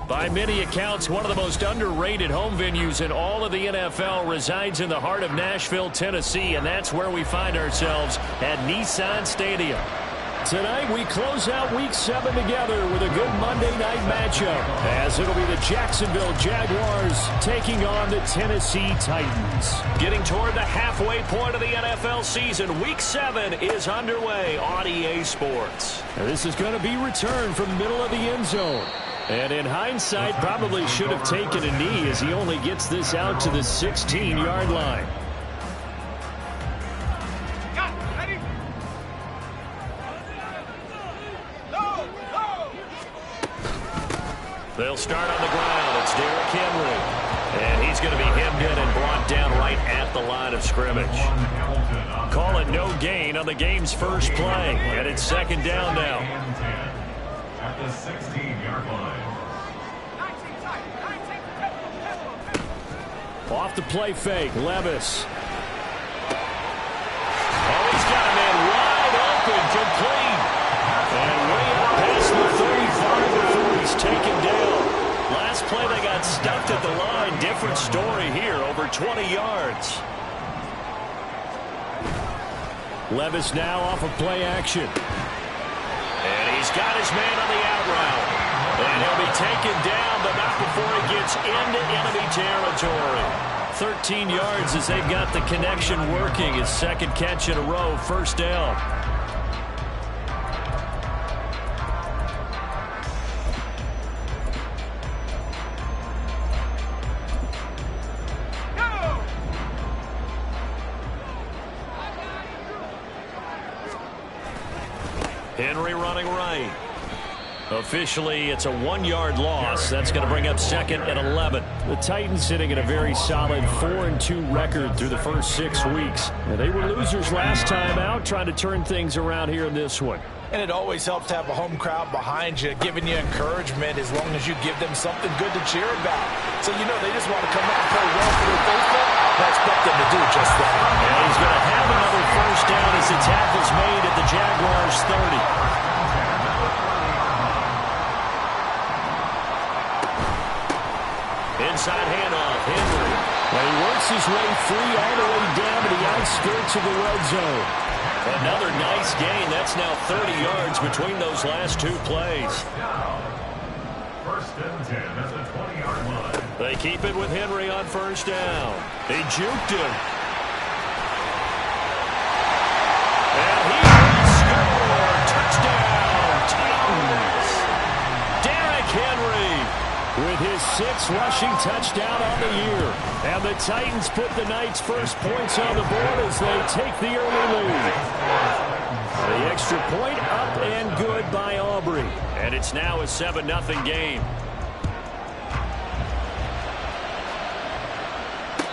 By many accounts, one of the most underrated home venues in all of the NFL resides in the heart of Nashville, Tennessee, and that's where we find ourselves at Nissan Stadium. Tonight, we close out Week 7 together with a good Monday night matchup, as it'll be the Jacksonville Jaguars taking on the Tennessee Titans. Getting toward the halfway point of the NFL season, Week 7 is underway on EA Sports. Now, this is going to be returned from the middle of the end zone. And in hindsight, probably should have taken a knee as he only gets this out to the 16-yard line. They'll start on the ground. It's Derrick Henry. And he's going to be hemmed in and brought down right at the line of scrimmage. Call it no gain on the game's first play. And it's second down now. At the 16-yard line. Off the play fake, Levis. Oh, he's got a man wide open, complete. And way out past the 35 before he's taken down. Last play they got stuffed at the line. Different story here, over 20 yards. Levis now off of play action. And he's got his man on the out route. And he'll be taken down, but not before he gets into enemy territory. 13 yards as they've got the connection working. His second catch in a row, first down. Henry running right. Officially, it's a 1-yard loss. That's going to bring up second and 11. The Titans sitting at a very solid 4-2 record through the first 6 weeks. And they were losers last time out, trying to turn things around here in this one. And it always helps to have a home crowd behind you, giving you encouragement as long as you give them something good to cheer about. So, you know, they just want to come out and play well for their faithful. I expect them to do just that. And he's going to have another first down as the tackle's made at the Jaguars' 30. Inside handoff, Henry. And he works his way free all the way down to the outskirts of the red zone. Another nice gain. That's now 30 yards between those last 2 plays. First and 10 at the 20-yard line. They keep it with Henry on first down. They juked him. And he will score. Touchdown, Titans. Derrick Henry with his 6th rushing touchdown on the year. And the Titans put the Knights' first points on the board as they take the early lead. The extra point up and good by Aubrey. And it's now a 7-0 game.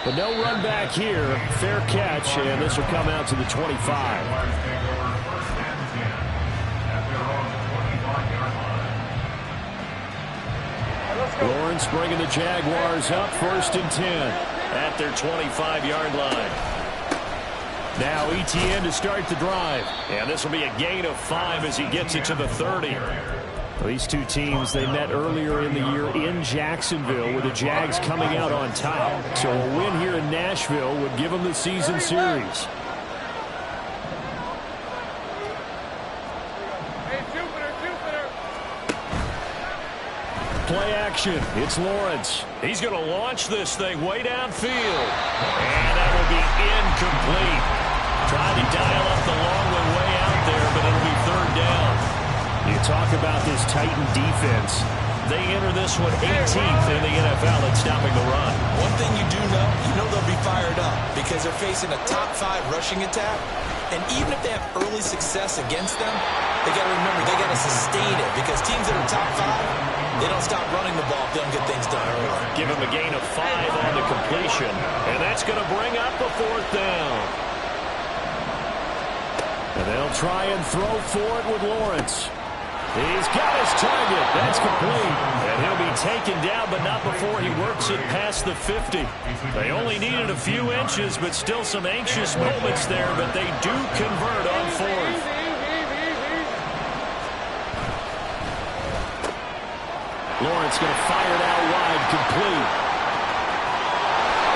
But no run back here. Fair catch, and this will come out to the 25. Lawrence bringing the Jaguars up, 1st and 10 at their 25-yard line. Now ETN to start the drive. And this will be a gain of 5 as he gets it to the 30. These two teams, they met earlier in the year in Jacksonville with the Jags coming out on top. So a win here in Nashville would give them the season series. Play action. It's Lawrence. He's going to launch this thing way downfield. And that will be incomplete. Tried to dial up the long one way out there, but it'll be 3rd down. You talk about this Titan defense. They enter this one 18th in the NFL at stopping the run. One thing you do know, they'll be fired up because they're facing a top 5 rushing attack. And even if they have early success against them, they got to remember they got to sustain it because teams that are top 5, they don't stop running the ball if they don't get things done early. Give him a gain of 5 on the completion. And that's going to bring up a 4th down. And they'll try and throw for it with Lawrence. He's got his target. That's complete. And he'll be taken down, but not before he works it past the 50. They only needed a few inches, but still some anxious moments there, but they do convert on 4th. Lawrence going to fire it out wide, complete.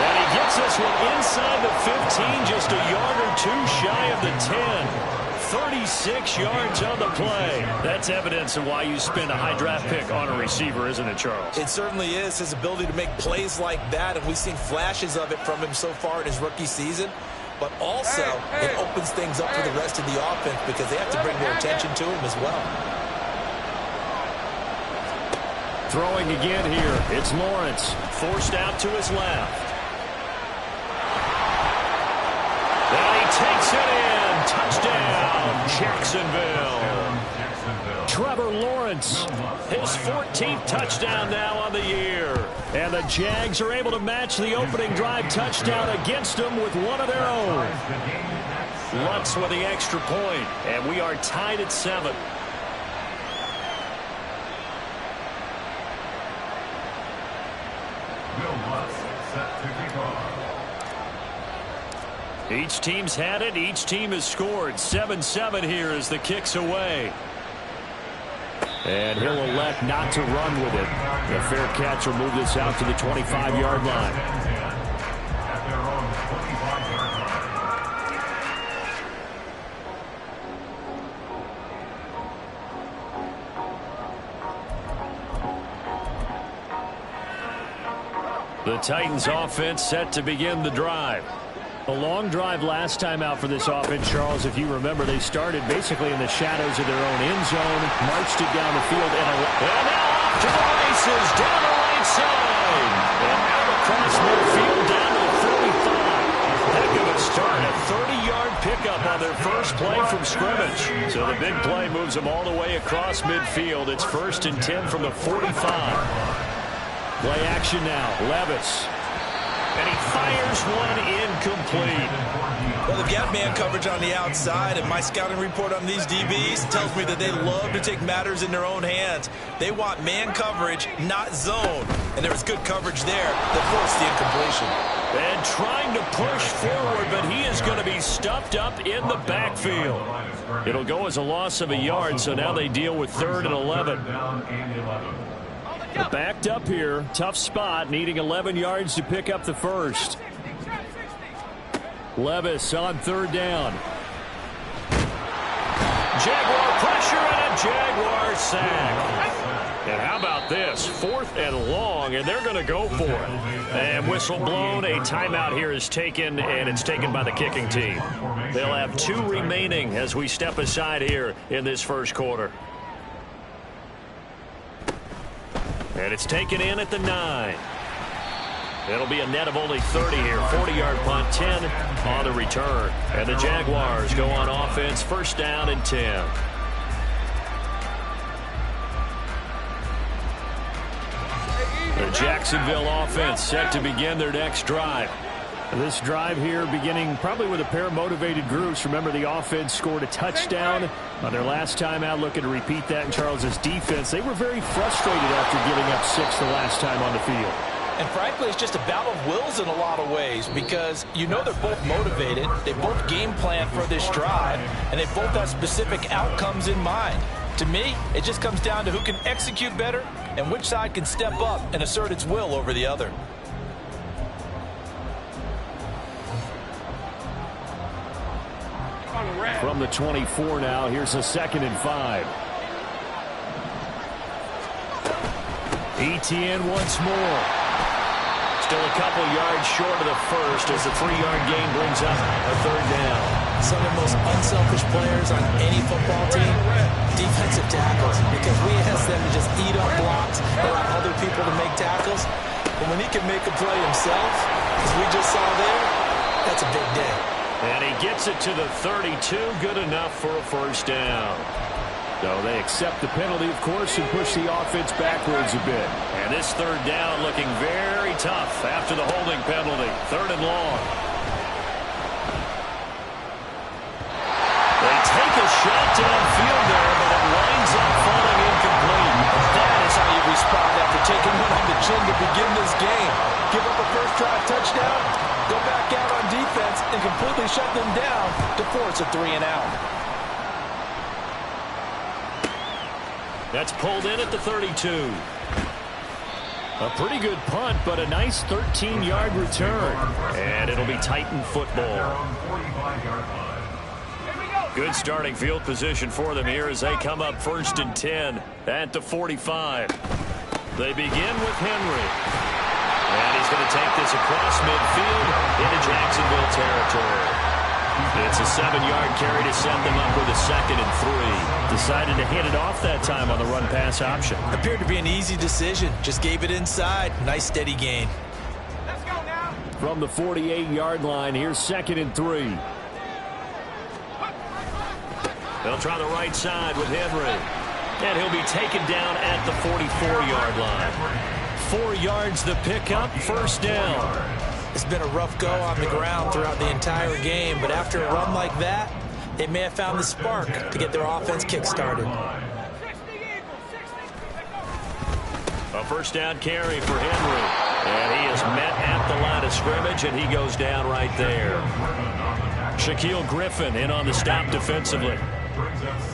And he gets this one inside the 15, just a yard or two shy of the 10. 36 yards on the play. That's evidence of why you spend a high draft pick on a receiver, isn't it, Charles? It certainly is. His ability to make plays like that, and we've seen flashes of it from him so far in his rookie season. But also, it opens things up for the rest of the offense because they have to bring their attention to him as well. Throwing again here. It's Lawrence. Forced out to his left. And he takes it in. Touchdown, Jacksonville. Trevor Lawrence, his 14th touchdown now on the year. And the Jags are able to match the opening drive touchdown against them with one of their own. Lutz with the extra point, and we are tied at 7. Each team's had it. Each team has scored. 7-7 here as the kick's away. And he'll elect not to run with it. The fair catch will move this out to the 25-yard line. The Titans offense set to begin the drive. A long drive last time out for this offense, Charles. If you remember, they started basically in the shadows of their own end zone, marched it down the field, and now off to the races, down the right side. And now across midfield, down to the 45. Heck of a start, a 30-yard pickup on their first play from scrimmage. So the big play moves them all the way across midfield. It's 1st and 10 from the 45. Play action now, Levis. And he fires one incomplete. Well, they've got man coverage on the outside, and my scouting report on these DBs tells me that they love to take matters in their own hands. They want man coverage, not zone. And there was good coverage there that forced the incompletion. And trying to push forward, but he is going to be stuffed up in the backfield. It'll go as a loss of a yard, so now they deal with 3rd and 11. Backed up here, tough spot, needing 11 yards to pick up the first. Levis on 3rd down. Jaguar pressure and a Jaguar sack. And how about this? 4th and long, and they're going to go for it. And whistle blown, a timeout here is taken, and it's taken by the kicking team. They'll have 2 remaining as we step aside here in this first quarter. And it's taken in at the 9. It'll be a net of only 30 here. 40-yard punt, 10 on the return. And the Jaguars go on offense, 1st down and 10. The Jacksonville offense set to begin their next drive. This drive here beginning probably with a pair of motivated groups. Remember, the offense scored a touchdown on their last time out, looking to repeat that in Charles's defense. They were very frustrated after giving up 6 the last time on the field. And frankly, it's just a battle of wills in a lot of ways because you know they're both motivated. They both game plan for this drive, and they both have specific outcomes in mind. To me, it just comes down to who can execute better and which side can step up and assert its will over the other. From the 24 now, here's a 2nd and 5. Etienne once more. Still a couple yards short of the first as the 3-yard gain brings up a 3rd down. Some of the most unselfish players on any football team, defensive tackles, because we ask them to just eat up blocks, allow other people to make tackles. But when he can make a play himself, as we just saw there, that's a big day. And he gets it to the 32, good enough for a 1st down. So they accept the penalty, of course, and push the offense backwards a bit. And this 3rd down looking very tough after the holding penalty. 3rd and long. They take a shot downfield there, but it winds up falling incomplete. That is how you respond after taking one on the chin to begin this game. Give up a first drive touchdown, go back out on defense, and completely shut them down to force a 3-and-out. That's pulled in at the 32. A pretty good punt, but a nice 13-yard return. And it'll be Titan football. Good starting field position for them here as they come up 1st and 10 at the 45. They begin with Henry. And he's going to take this across midfield into Jacksonville territory. It's a 7-yard carry to set them up with a 2nd and 3. Decided to hit it off that time on the run-pass option. Appeared to be an easy decision. Just gave it inside. Nice steady gain. Let's go now. From the 48-yard line, here's 2nd and 3. They'll try the right side with Henry. And he'll be taken down at the 44-yard line. 4 yards the pickup, 1st down. It's been a rough go on the ground throughout the entire game, but after a run like that, they may have found the spark to get their offense kick-started. A 1st down carry for Henry. And he is met at the line of scrimmage, and he goes down right there. Shaquille Griffin in on the stop defensively.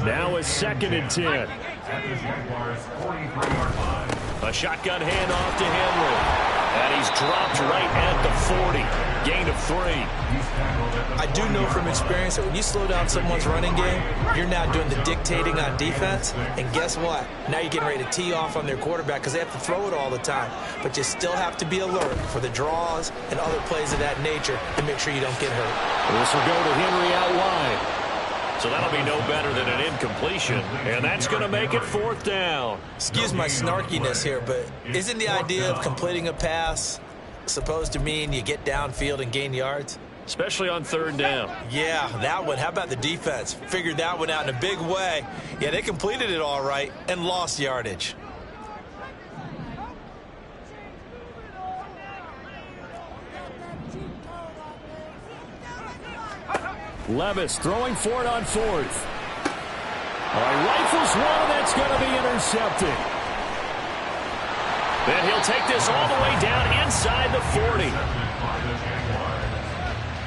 Now it's 2nd and 10. A shotgun handoff to Henry. And he's dropped right at the 40. Gain of 3. I do know from experience that when you slow down someone's running game, you're now doing the dictating on defense. And guess what? Now you're getting ready to tee off on their quarterback because they have to throw it all the time. But you still have to be alert for the draws and other plays of that nature to make sure you don't get hurt. This will go to Henry out wide. So that'll be no better than an incompletion, and that's going to make it 4th down. Excuse my snarkiness here, but isn't the idea of completing a pass supposed to mean you get downfield and gain yards? Especially on 3rd down. Yeah, that one. How about the defense? Figured that one out in a big way. Yeah, they completed it all right and lost yardage. Levis throwing for it on 4th. Rifles one, that's going to be intercepted. Then he'll take this all the way down inside the 40.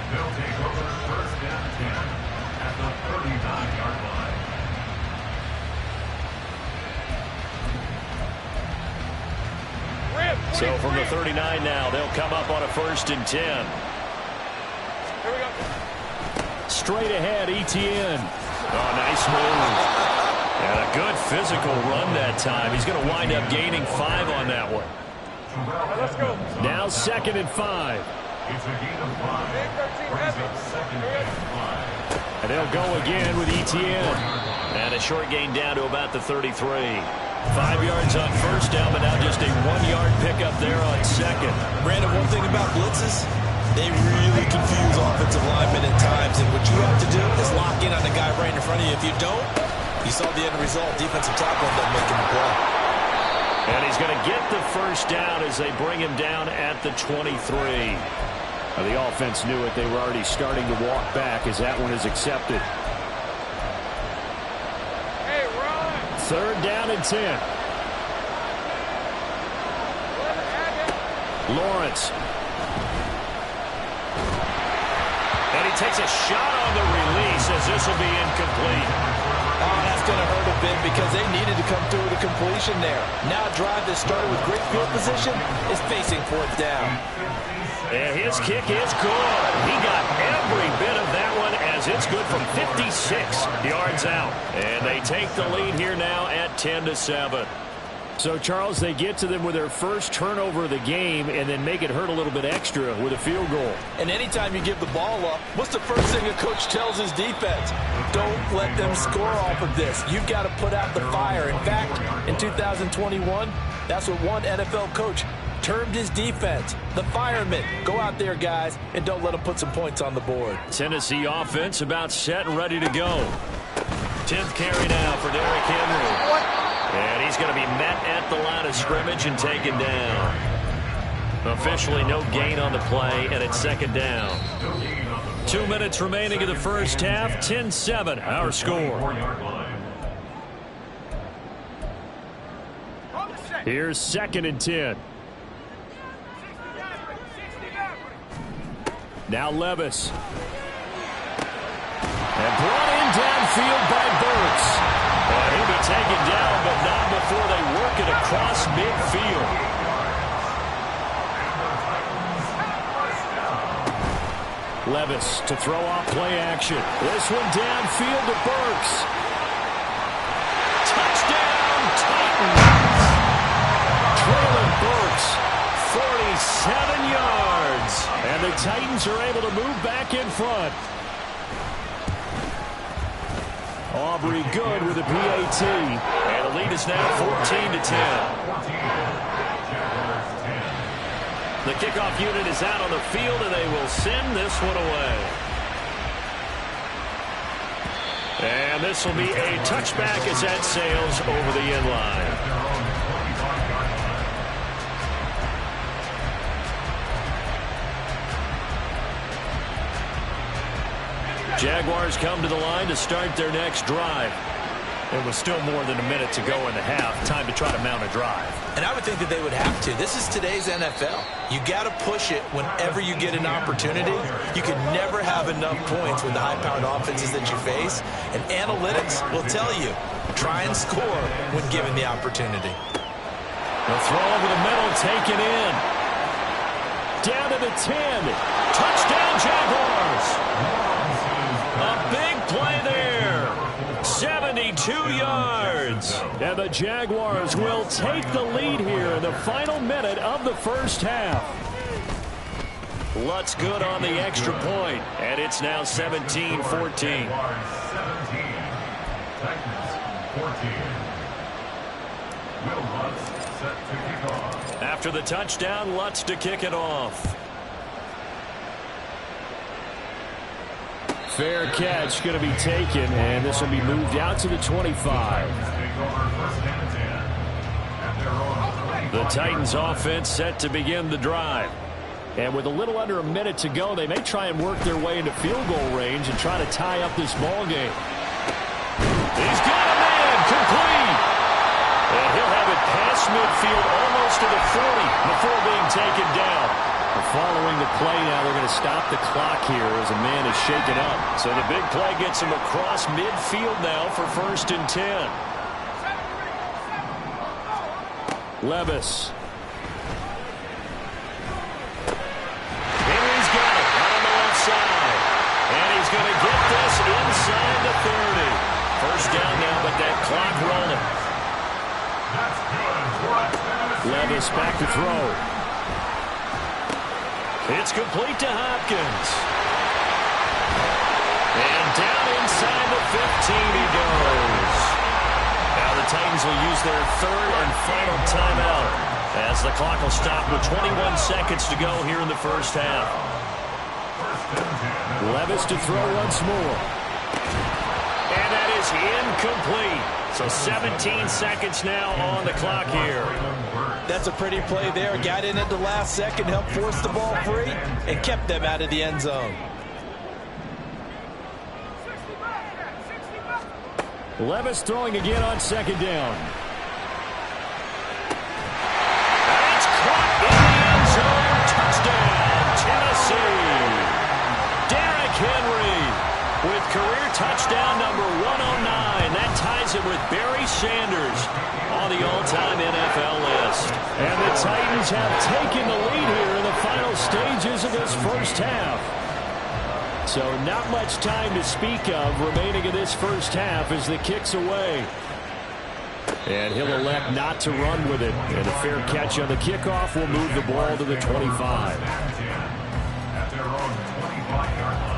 They'll take over 1st and 10 at the 39-yard line. So from the 39 now, they'll come up on a 1st and 10. Here we go. Straight ahead, Etienne. Oh, nice move. And a good physical run that time. He's going to wind up gaining 5 on that one. Let's go. Now 2nd and 5. It's a gain of 5. Brings up 2nd and 5. And they'll go again with Etienne. And a short gain down to about the 33. 5 yards on 1st down, but now just a 1-yard pickup there on 2nd. Brandon, one thing about blitzes, they really confuse offensive linemen at times, and what you have to do is lock in on the guy right in front of you. If you don't, you saw the end result. Defensive tackle ended up making the play. And he's going to get the 1st down as they bring him down at the 23. The offense knew it. They were already starting to walk back as that one is accepted. Hey, run. 3rd down and 10. Lawrence. And he takes a shot on the release as this will be incomplete. Oh, that's going to hurt a bit because they needed to come through with a completion there. Now a drive that started with great field position is facing 4th down. And his kick is good. He got every bit of that one as it's good from 56 yards out. And they take the lead here now at 10-7. So, Charles, they get to them with their first turnover of the game and then make it hurt a little bit extra with a field goal. And anytime you give the ball up, what's the first thing a coach tells his defense? Don't let them score off of this. You've got to put out the fire. In fact, in 2021, that's what one NFL coach termed his defense, the firemen. Go out there, guys, and don't let them put some points on the board. Tennessee offense about set and ready to go. 10th carry now for Derrick Henry. And he's going to be met at the line of scrimmage and taken down. Officially no gain on the play, and it's 2nd down. 2 minutes remaining in the first half. 10-7, our score. Here's 2nd and 10. Now Levis. And brought in downfield by Burks. And he'll be taken down, but not before they work it across midfield. Levis to throw off play action. This one downfield to Burks. Touchdown, Titans. Traylon Burks, 47 yards. And the Titans are able to move back in front. Aubrey good with a PAT. And the lead is now 14-10. The kickoff unit is out on the field, and they will send this one away. And this will be a touchback as that sails over the end line. Jaguars come to the line to start their next drive. It was still more than a minute to go in the half. Time to try to mount a drive. And I would think that they would have to. This is today's NFL. You got to push it whenever you get an opportunity. You can never have enough points with the high-powered offenses that you face. And analytics will tell you, try and score when given the opportunity. The throw over the middle, taken in. Down to the 10. Touchdown, Jaguars. A big play there. 72 yards. And the Jaguars will take the lead here in the final minute of the first half. Lutz good on the extra point, and it's now 17-14. 17. Titans 14. Will Lutz set to kick off. After the touchdown, Lutz to kick it off. Fair catch going to be taken, and this will be moved out to the 25. The Titans offense set to begin the drive. And with a little under a minute to go, they may try and work their way into field goal range and try to tie up this ball game. He's got a man, complete. And he'll have it past midfield almost to the 40 before being taken down. Following the play now, they're going to stop the clock here as a man is shaken up. So the big play gets him across midfield now for 1st and 10. Levis. Henry's got it out on the left side. And he's going to get this inside the 30. First down now, but that clock rolling. Levis back to throw. It's complete to Hopkins. And down inside the 15 he goes. Now the Titans will use their third and final timeout as the clock will stop with 21 seconds to go here in the first half. Levis to throw once more. And that is incomplete. So 17 seconds now on the clock here. That's a pretty play there. Got in at the last second, helped force the ball free, and kept them out of the end zone. Levis throwing again on 2nd down. That's caught in the end zone. Touchdown, Tennessee. Derrick Henry with career touchdown number 109. That ties him with Barry Sanders on the all-time NFL list. And the Titans have taken the lead here in the final stages of this first half. So not much time to speak of remaining in this first half as the kick's away. And he'll elect not to run with it. And a fair catch on the kickoff will move the ball to the 25. At their own 25-yard line.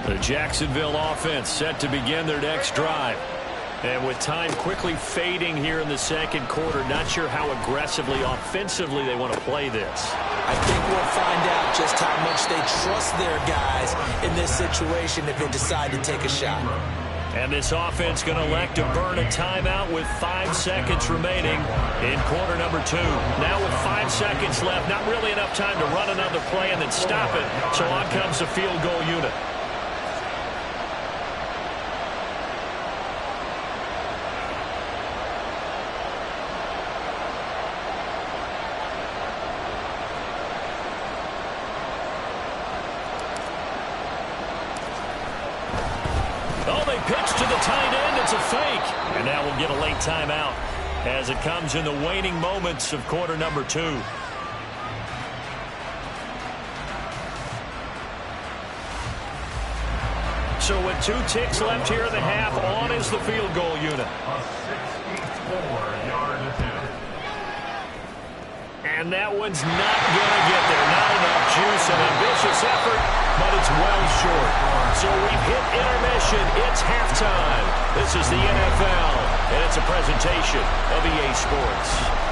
The Jacksonville offense set to begin their next drive. And with time quickly fading here in the second quarter, not sure how aggressively, offensively they want to play this. I think we'll find out just how much they trust their guys in this situation if they decide to take a shot. And this offense going to elect to burn a timeout with 5 seconds remaining in quarter number 2. Now with 5 seconds left, not really enough time to run another play and then stop it. So on comes the field goal unit. Pitch to the tight end. It's a fake. And now we'll get a late timeout as it comes in the waning moments of quarter number 2. So with 2 ticks left here in the half, on is the field goal unit. A 64-yard attempt. And that one's not going to get there. Not enough juice. An ambitious effort, but it's well short. So we've hit intermission. It's halftime. This is the NFL, and it's a presentation of EA Sports.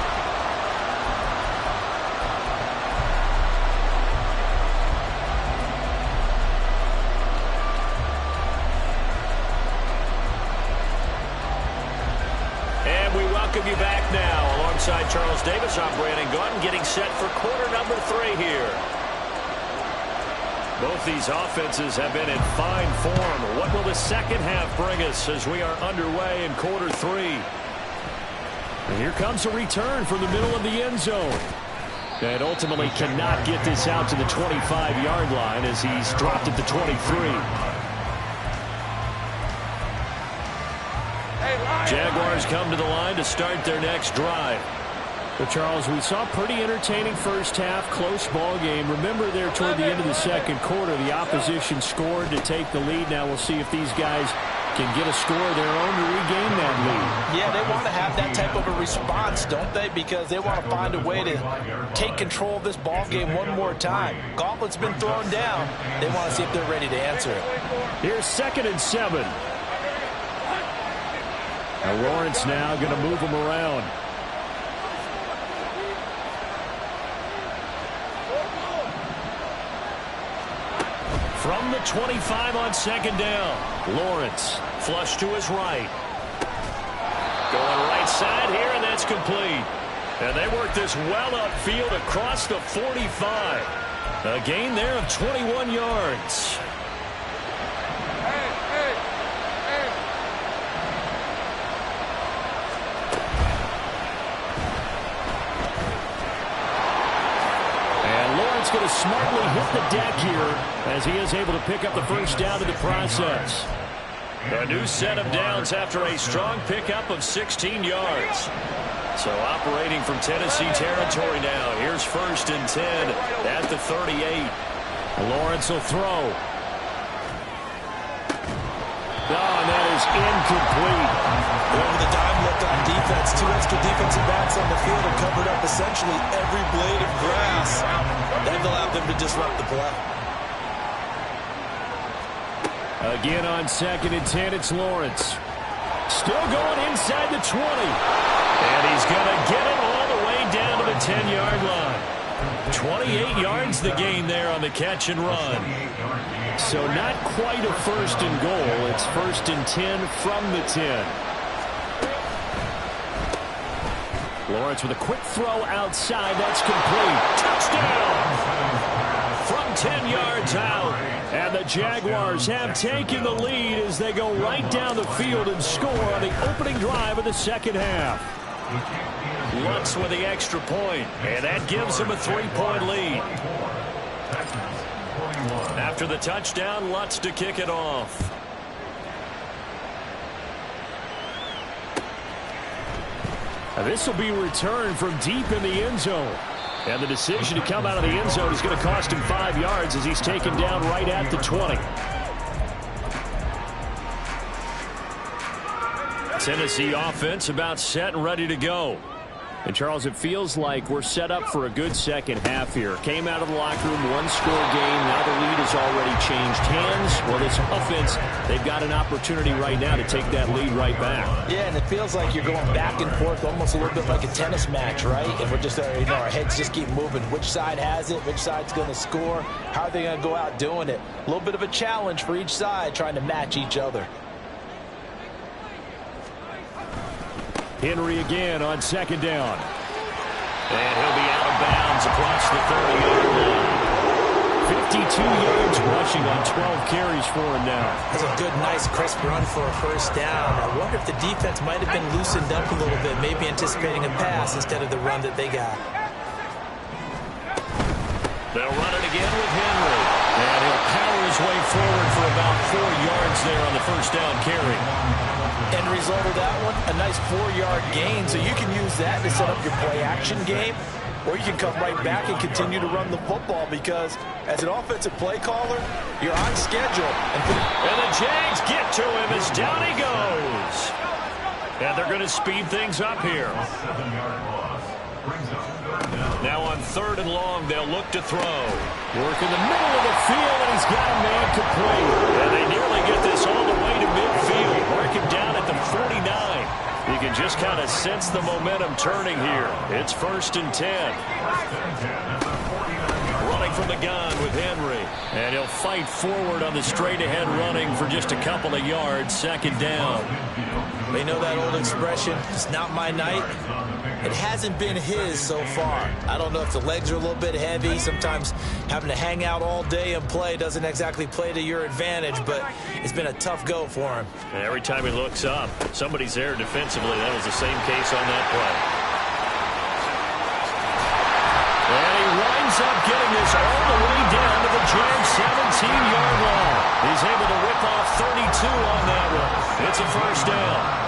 You back now alongside Charles Davis. I'm Brandon Gaudin, getting set for quarter number 3 here. Both these offenses have been in fine form. What will the second half bring us as we are underway in quarter 3? And here comes a return from the middle of the end zone. And ultimately cannot get this out to the 25-yard line as he's dropped at the 23. Jaguars come to the line to start their next drive. But Charles, we saw a pretty entertaining first half, close ball game. Remember there toward the end of the second quarter, the opposition scored to take the lead. Now we'll see if these guys can get a score of their own to regain that lead. Yeah, they want to have that type of a response, don't they? Because they want to find a way to take control of this ball game one more time. Gauntlet's been thrown down. They want to see if they're ready to answer it. Here's 2nd and 7. Now Lawrence now going to move him around. From the 25 on 2nd down. Lawrence flush to his right. Going right side here, and that's complete. And they work this well upfield across the 45. A gain there of 21 yards. Going to smartly hit the deck here as he is able to pick up the first down in the process. A new set of downs after a strong pickup of 16 yards. So operating from Tennessee territory now. Here's 1st and 10 at the 38. Lawrence will throw. Oh, and that is incomplete. Over the dime look on defense. 2 extra defensive backs on the field have covered up essentially every blade of grass. That allowed them to disrupt the play. Again on 2nd and 10, it's Lawrence. Still going inside the 20. And he's going to get it all the way down to the 10-yard line. 28 yards the gain there on the catch and run. So not quite a 1st and goal. It's 1st and 10 from the 10. Lawrence with a quick throw outside. That's complete. Touchdown! From 10 yards out. And the Jaguars have taken the lead as they go right down the field and score on the opening drive of the second half. Lutz with the extra point, and that gives him a 3-point lead. After the touchdown, Lutz to kick it off. This will be returned from deep in the end zone. And the decision to come out of the end zone is going to cost him 5 yards as he's taken down right at the 20. Tennessee offense about set and ready to go. And, Charles, it feels like we're set up for a good second half here. Came out of the locker room, 1-score game. Now the lead has already changed hands. Well, this offense, they've got an opportunity right now to take that lead right back. Yeah, and it feels like you're going back and forth almost a little bit like a tennis match, right? And we're just, our heads just keep moving. Which side has it? Which side's going to score? How are they going to go out doing it? A little bit of a challenge for each side trying to match each other. Henry again on 2nd down. And he'll be out of bounds across the 30-yard line. 52 yards rushing on 12 carries for him now. That's a good, nice, crisp run for a first down. I wonder if the defense might have been loosened up a little bit, maybe anticipating a pass instead of the run that they got. They'll run it again with Henry. And he'll power his way forward for about 4 yards there on the the first down carry. End result of that one, a nice 4-yard gain. So you can use that to set up your play-action game, or you can come right back and continue to run the football because as an offensive play caller, you're on schedule. And the Jags get to him as down he goes. And they're going to speed things up here. Now on 3rd and long, they'll look to throw. Work in the middle of the field, and he's got a man complete. And they nearly get this all the way to midfield. Mark him down at the 49. You can just kind of sense the momentum turning here. It's 1st and 10. Running from the gun with Henry. And he'll fight forward on the straight-ahead running for just a couple of yards. 2nd down. They know that old expression, it's not my night. It hasn't been his so far. I don't know if the legs are a little bit heavy. Sometimes having to hang out all day and play doesn't exactly play to your advantage, but it's been a tough go for him. And every time he looks up, somebody's there defensively. That was the same case on that play. And he winds up getting this all the way down to the Jags' 17-yard line. He's able to whip off 32 on that one. It's a first down.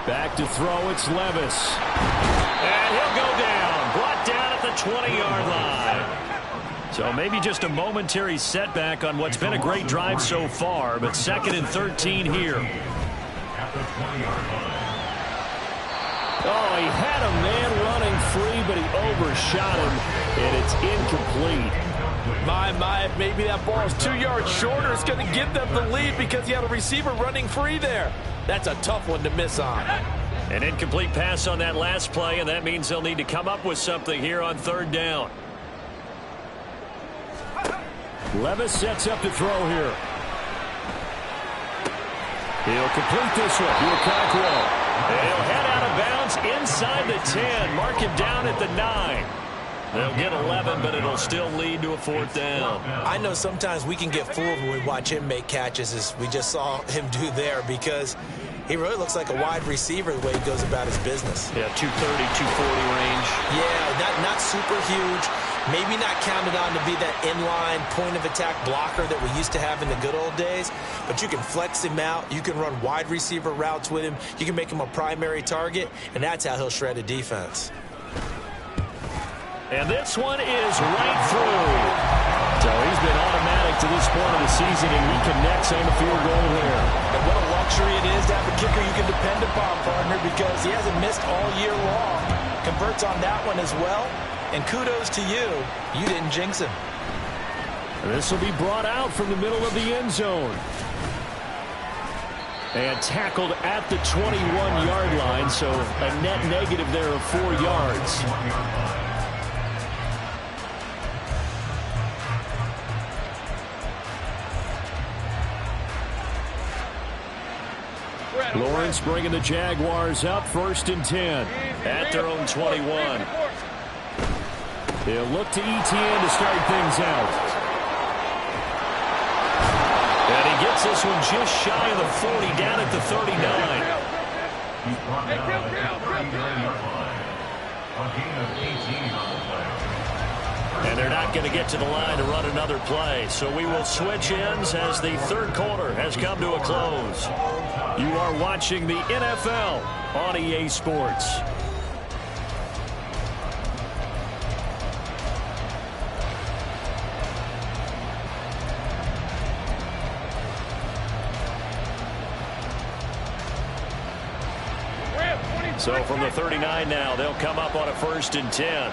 Back to throw, it's Levis. And he'll go down. Brought down at the 20-yard line. So maybe just a momentary setback on what's been a great drive so far, but 2nd and 13 here. Oh, he had a man running free, but he overshot him, and it's incomplete. My, maybe that ball is 2 yards shorter. It's going to give them the lead because he had a receiver running free there. That's a tough one to miss on. An incomplete pass on that last play, and that means they'll need to come up with something here on 3rd down. Levis sets up to throw here. He'll complete this one. Cockrell. He'll head out of bounds inside the 10. Mark him down at the 9. They'll get 11, but it'll still lead to a 4th down. I know sometimes we can get fooled when we watch him make catches, as we just saw him do there, because he really looks like a wide receiver the way he goes about his business. Yeah, 230, 240 range. Yeah, not super huge. Maybe not counted on to be that inline point-of-attack blocker that we used to have in the good old days, but you can flex him out. You can run wide receiver routes with him. You can make him a primary target, and that's how he'll shred a defense. And this one is right through. So he's been automatic to this point of the season, and he connects on the field goal there. And what a luxury it is to have a kicker you can depend upon, partner, because he hasn't missed all year long. Converts on that one as well. And kudos to you. You didn't jinx him. And this will be brought out from the middle of the end zone. And tackled at the 21-yard line, so a net negative there of 4 yards. Lawrence bringing the Jaguars up, 1st and 10. At their own 21. They'll look to ETN to start things out. And he gets this one just shy of the 40, down at the 39. He's brought down at the 39-yard line. A gain of 18 on the play. And they're not going to get to the line to run another play. So we will switch ends as the 3rd quarter has come to a close. You are watching the NFL on EA Sports. So from the 39 now, they'll come up on a 1st and 10.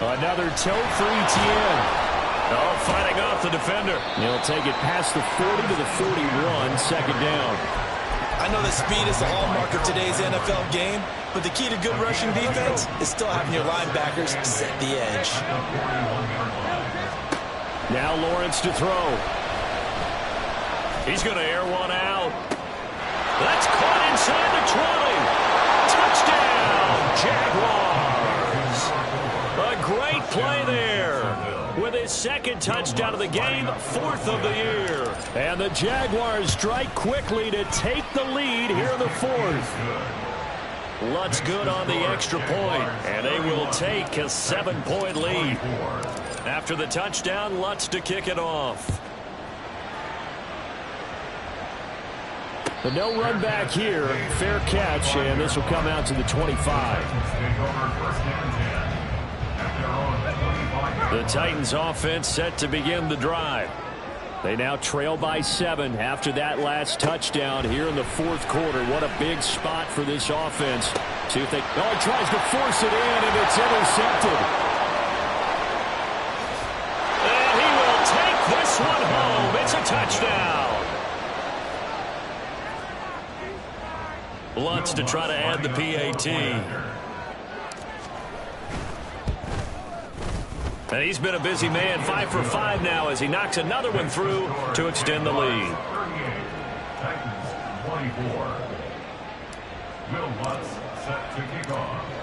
Another toe for ETN. Oh, fighting off the defender. He'll take it past the 40 to the 41, 2nd down. I know that speed is the hallmark of today's NFL game, but the key to good rushing defense is still having your linebackers set the edge. Now Lawrence to throw. He's going to air one out. That's caught inside the 20. Touchdown, Jaguars. A great play there. With his 2nd touchdown of the game, 4th of the year. And the Jaguars strike quickly to take the lead here in the 4th. Lutz good on the extra point, and they will take a 7-point lead. After the touchdown, Lutz to kick it off. The no run back here. Fair catch, and this will come out to the 25. The Titans offense set to begin the drive. They now trail by 7 after that last touchdown here in the fourth quarter. What a big spot for this offense. See if they... Oh, he tries to force it in, and it's intercepted. And he will take this one home. It's a touchdown. Lutz to try to add the PAT. And he's been a busy man, 5 for 5 now as he knocks another one through to extend the lead.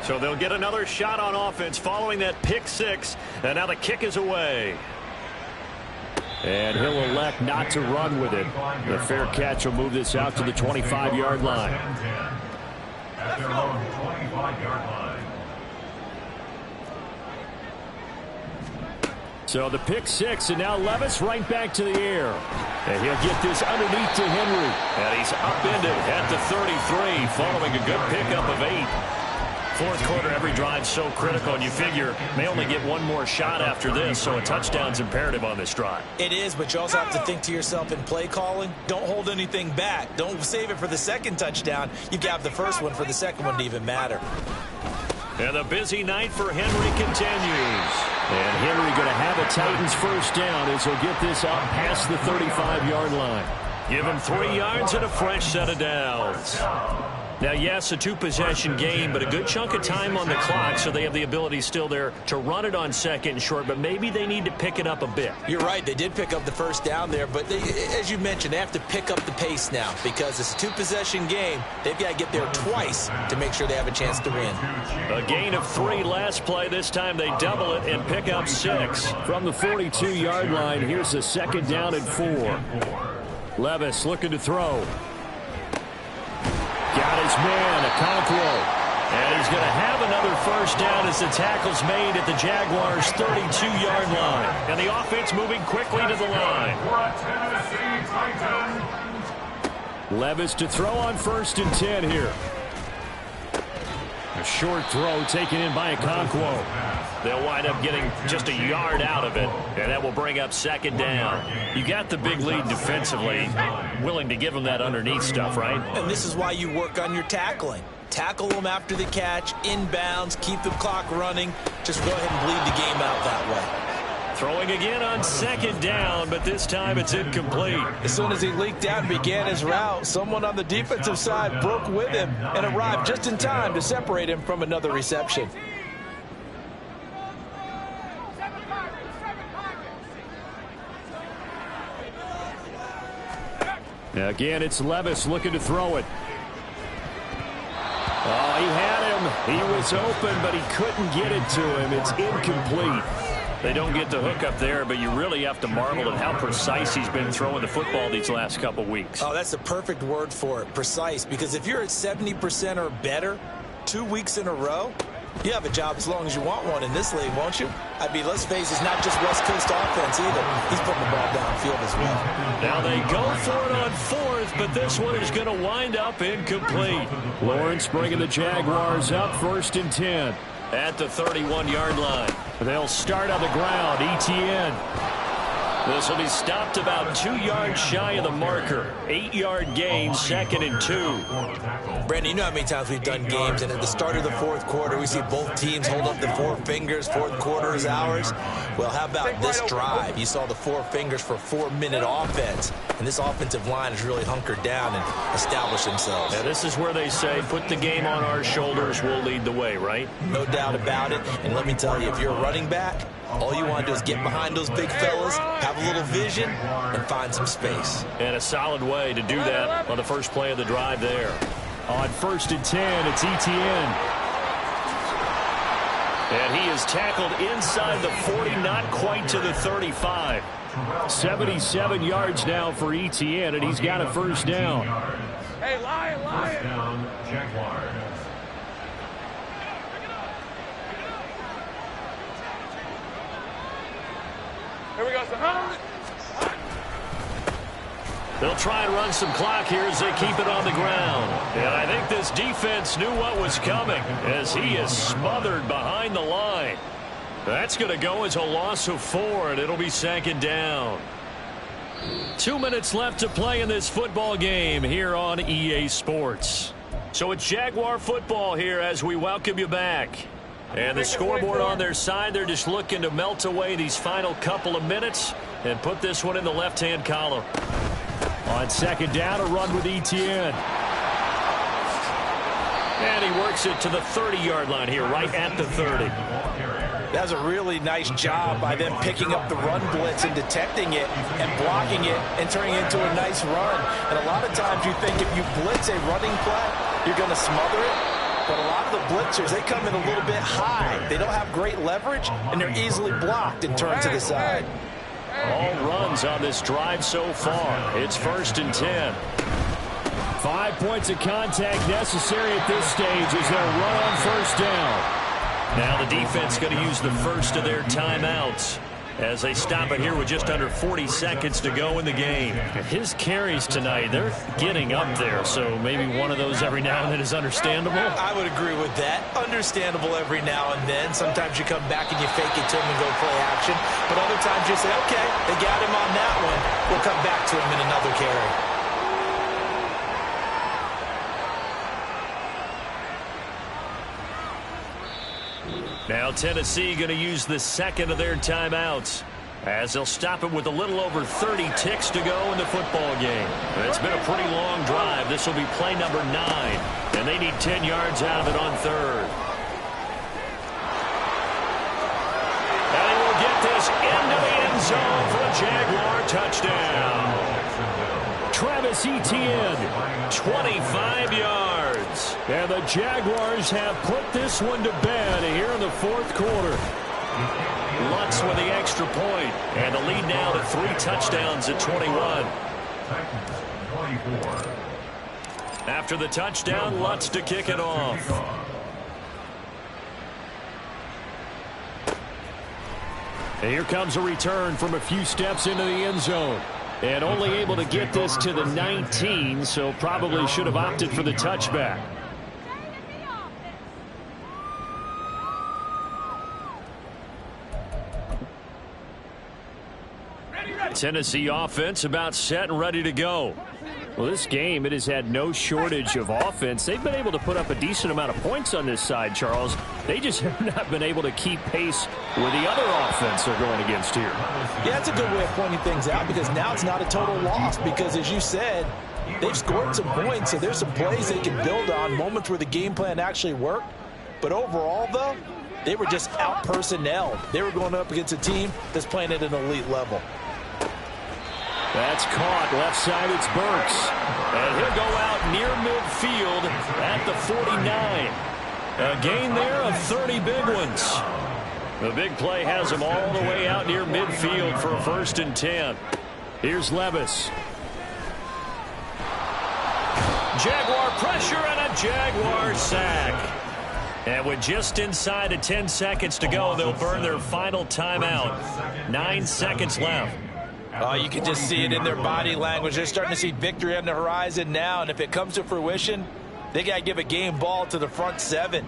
So they'll get another shot on offense following that pick 6, and now the kick is away. And he'll elect not to run with it. The fair catch will move this out to the 25-yard line. At their own 25-yard line. So the pick 6, and now Levis right back to the air. And he'll get this underneath to Henry. And he's upended at the 33 following a good pickup of 8. Fourth quarter, every drive so critical, and you figure they only get one more shot after this, so a touchdown's imperative on this drive. It is, but you also have to think to yourself in play calling, don't hold anything back. Don't save it for the second touchdown. You have the first one for the second one to even matter. And the busy night for Henry continues. And Henry going to have a Titans first down as he'll get this up past the 35-yard line. Give him 3 yards and a fresh set of downs. Now, yes, a 2-possession game, but a good chunk of time on the clock, so they have the ability still there to run it on second and short, but maybe they need to pick it up a bit. You're right. They did pick up the first down there, but they, as you mentioned, they have to pick up the pace now because it's a 2-possession game. They've got to get there twice to make sure they have a chance to win. A gain of 3 last play. This time they double it and pick up 6. From the 42-yard line, here's a second down and 4. Levis looking to throw. Got his man, Okonkwo. And he's going to have another first down as the tackle's made at the Jaguars' 32-yard line. And the offense moving quickly to the line. Levis to throw on 1st and 10 here. A short throw taken in by Okonkwo. They'll wind up getting just a yard out of it, and that will bring up second down. You got the big lead defensively, willing to give them that underneath stuff, right? And this is why you work on your tackling. Tackle them after the catch, inbounds, keep the clock running. Just go ahead and bleed the game out that way. Throwing again on second down, but this time it's incomplete. As soon as he leaked out and began his route, someone on the defensive side broke with him and arrived just in time to separate him from another reception. Again, it's Levis looking to throw it. Oh, he had him. He was open, but he couldn't get it to him. It's incomplete. They don't get the hook up there, but you really have to marvel at how precise he's been throwing the football these last couple weeks. Oh, that's the perfect word for it, precise, because if you're at 70% or better 2 weeks in a row, you have a job as long as you want one in this league, won't you? I mean, let's face it, it's not just West Coast offense either. He's putting the ball downfield as well. Now they go for it on 4th, but this one is going to wind up incomplete. Lawrence bringing the Jaguars up 1st and 10. At the 31-yard line. They'll start on the ground. ETN. This will be stopped about 2 yards shy of the marker. 8-yard gain, 2nd and 2. Brandon, you know how many times we've done games, and at the start of the fourth quarter, we see both teams hold up the 4 fingers. Fourth quarter is ours. Well, how about this drive? You saw the 4 fingers for 4-minute offense, and this offensive line has really hunkered down and established themselves. Now, this is where they say, put the game on our shoulders, we'll lead the way, right? No doubt about it. And let me tell you, if you're a running back, all you want to do is get behind those big fellas, have a little vision, and find some space. And a solid way to do that on the first play of the drive there. On 1st and 10, it's ETN. And he is tackled inside the 40, not quite to the 35. 77 yards now for ETN, and he's got a first down. Hey, Lion, Lion. First down, Jaguars. Here we go, son. They'll try and run some clock here as they keep it on the ground. And I think this defense knew what was coming as he is smothered behind the line. That's going to go as a loss of 4, and it'll be 2nd down. 2 minutes left to play in this football game here on EA Sports. So it's Jaguar football here as we welcome you back. And the scoreboard on their side, they're just looking to melt away these final couple of minutes and put this one in the left-hand column. On 2nd down, a run with Etienne. And he works it to the 30-yard line here, right at the 30. That was a really nice job by them picking up the run blitz and detecting it and blocking it and turning it into a nice run. And a lot of times you think if you blitz a running play, you're going to smother it. But a lot of the blitzers, they come in a little bit high. They don't have great leverage, and they're easily blocked and turned to the side. All runs on this drive so far. It's 1st and 10. 5 points of contact necessary at this stage as they'll run on 1st down. Now the defense going to use the first of their timeouts as they stop it here with just under 40 seconds to go in the game. His carries tonight, they're getting up there, so maybe one of those every now and then is understandable. I would agree with that. Understandable every now and then. Sometimes you come back and you fake it to him and go play action. But other times you say, okay, they got him on that one. We'll come back to him in another carry. Now Tennessee going to use the second of their timeouts as they'll stop it with a little over 30 ticks to go in the football game. It's been a pretty long drive. This will be play number 9, and they need 10 yards out of it on 3rd. And he will get this into the end zone for a Jaguar touchdown. Travis Etienne, 25 yards. And the Jaguars have put this one to bed here in the 4th quarter. Lutz with the extra point, and the lead now to 3 touchdowns at 21. After the touchdown, Lutz to kick it off. And here comes a return from a few steps into the end zone. And only able to get this to the 19, so probably should have opted for the touchback. Tennessee offense about set and ready to go. Well, this game, it has had no shortage of offense. They've been able to put up a decent amount of points on this side, Charles. They just have not been able to keep pace with the other offense they're going against here. Yeah, that's a good way of pointing things out because now it's not a total loss because, as you said, they've scored some points, so there's some plays they can build on, moments where the game plan actually worked. But overall, though, they were just out-personnelled. They were going up against a team that's playing at an elite level. That's caught. Left side, it's Burks. And he'll go out near midfield at the 49. A gain there of 30 big ones. The big play has him all the way out near midfield for a 1st and 10. Here's Levis. Jaguar pressure and a Jaguar sack. And with just inside of 10 seconds to go, they'll burn their final timeout. 9 seconds left. Oh, you can just see it in their body language. They're starting to see victory on the horizon now, and if it comes to fruition, they got to give a game ball to the front 7.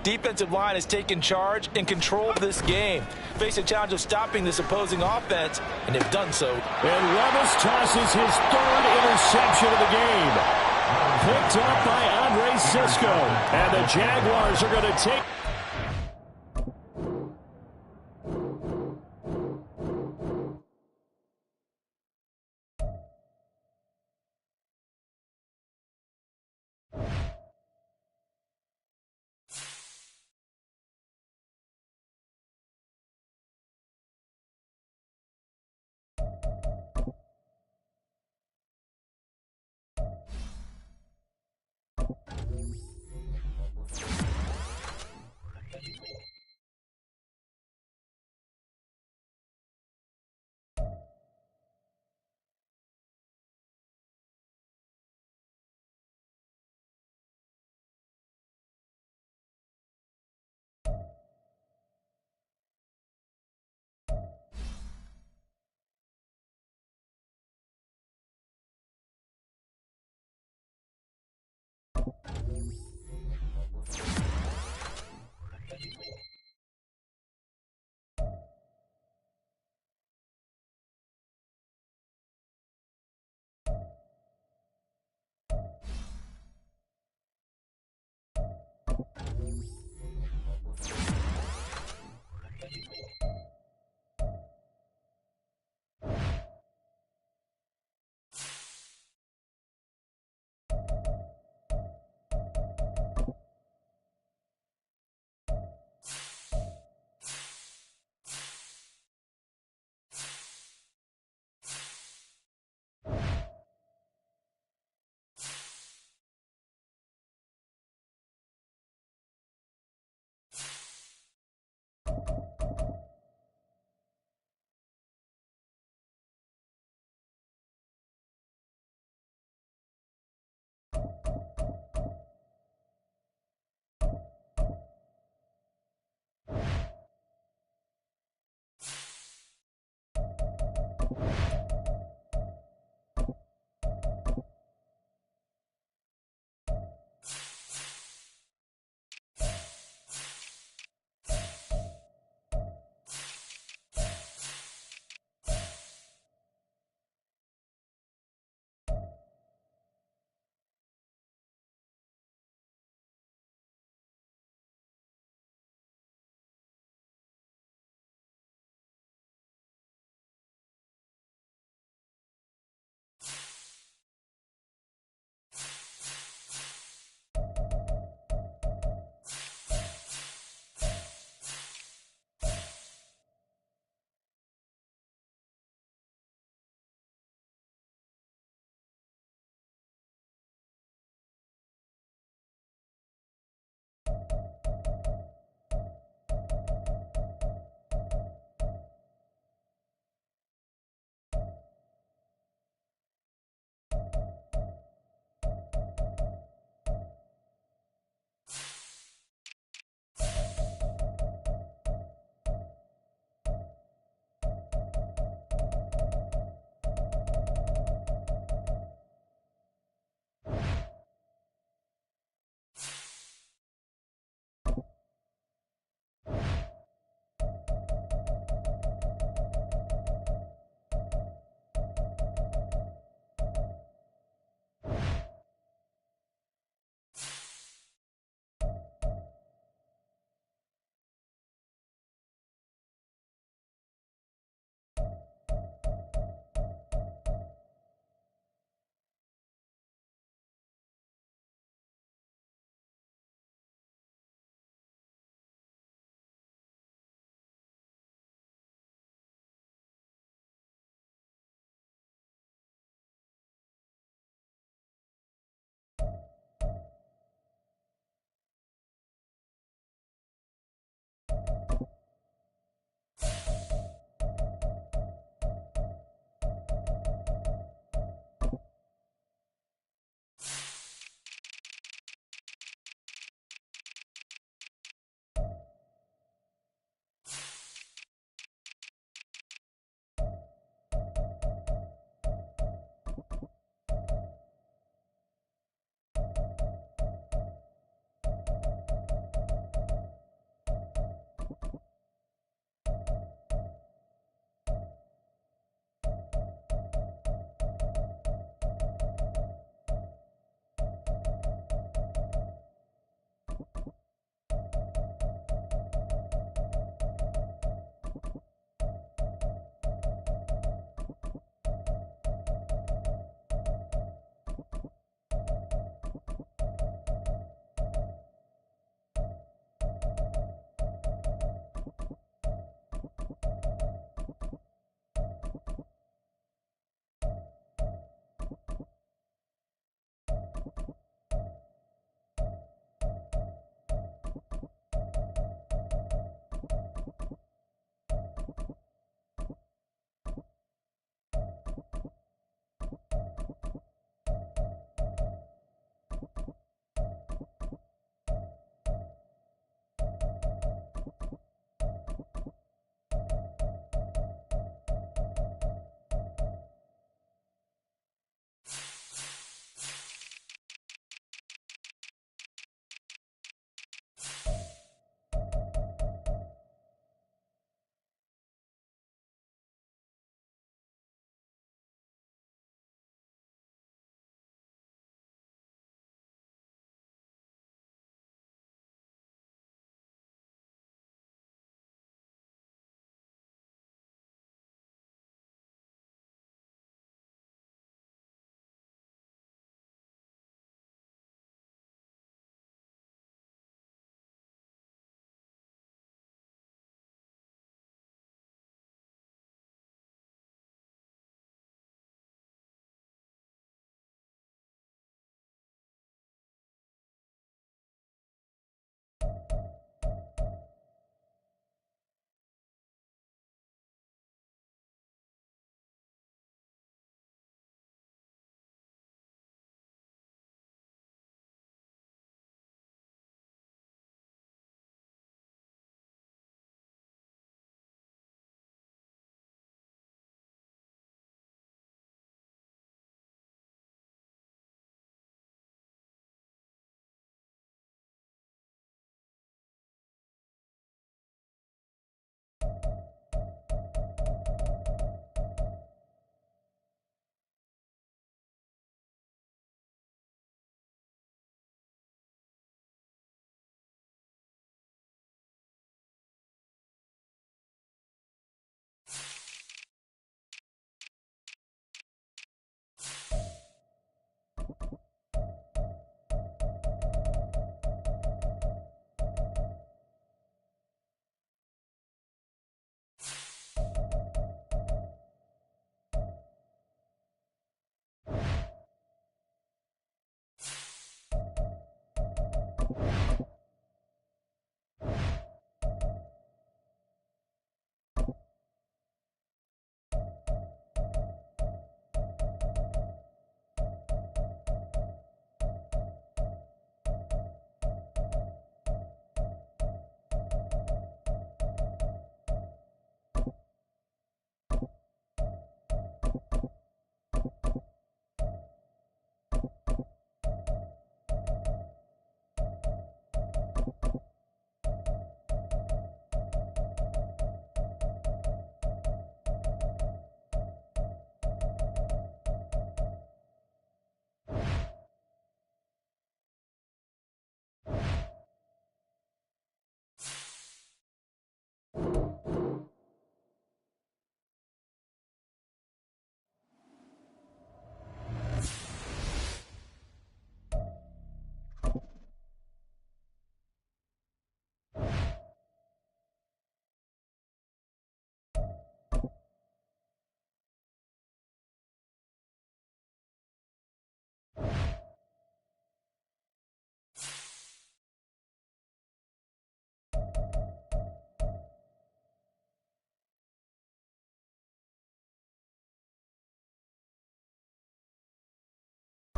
Defensive line has taken charge and controlled this game. Face a challenge of stopping this opposing offense, and they've done so. And Levis tosses his 3rd interception of the game. Picked up by Andre Cisco. And the Jaguars are going to take...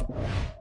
now.